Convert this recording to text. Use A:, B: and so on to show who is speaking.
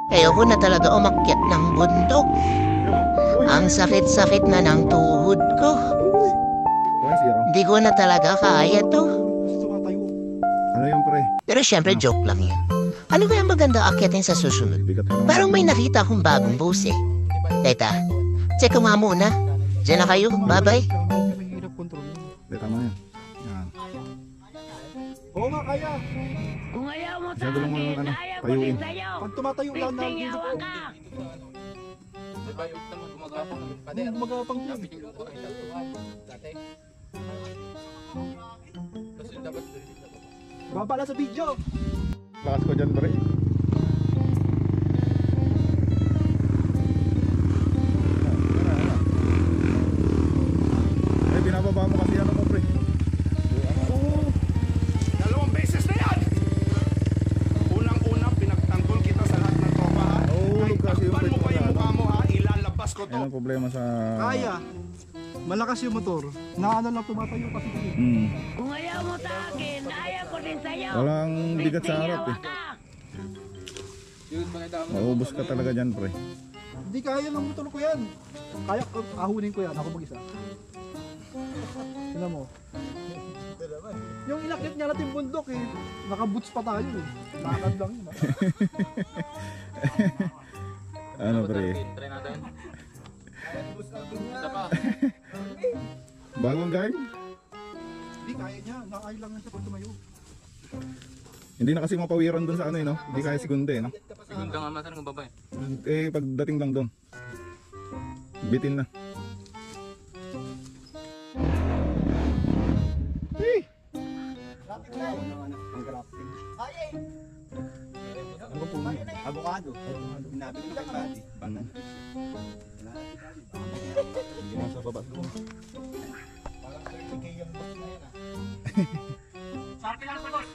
A: Ayoko na talaga umakyat ng bundok. Ang sakit-sakit na ng tuhod ko. Hindi ko na talaga kaya to.
B: Ano yung pre?
A: Pero syempre joke lang yan. Ano kaya maganda akyatin sa susunod? Parang may nakita akong bagong boss eh. Teta, check ko nga muna. Diyan na kayo, bye-bye.
B: Hindi, tama yan. Yan.
C: Oo nga, kaya.
D: Kung ayaw mo sa
B: Masyado lang
D: akin,
B: ano,
D: ayaw ko
B: payuin.
D: din sa'yo.
C: Pag tumatayo lang na
D: Pising
C: dito
D: yawa
C: ko.
D: ka.
C: Gumagapang ko. Babala sa video.
B: Lakas ko dyan pre. Ay, binababa mo kasi ano mo pre.
E: Dalawang beses na yan! Unang-una, pinagtanggol kita sa lahat ng tropa ha.
B: Nahulog kasi yung
E: Takpan mo pa
B: pre.
E: yung mukha mo ha, ilalabas ko to.
B: Yan ang problema sa...
C: Kaya. Malakas yung motor. Na ano lang tumatayo kasi.
B: Hmm.
D: Kung ayaw mo sa akin, ayaw ko din sa'yo.
B: Walang bigat sa
D: Pising
B: harap
D: yawa
B: eh.
D: ka.
B: Maubos ka talaga dyan pre.
C: Hindi kaya ng motor ko yan. Kaya ahunin ko yan. Ako mag-isa. Tingnan mo. Yung inakit niya natin bundok eh. Naka-boots pa tayo eh. Lakad lang yun.
B: Ano pre?
F: Try natin.
B: Bagong guard?
C: Hindi kaya niya. Nakaya lang siya pag tumayo.
B: Hindi na kasi mapawiran dun sa ano eh no? Hindi kaya segunda eh no?
F: Segunda nga masan ng babae.
B: Eh pagdating lang dun. Bitin na.
C: Ano ba po? Avocado. Hinabi ko kay Buddy.
B: Hindi na sa baba.
C: Sabi lang sa boss.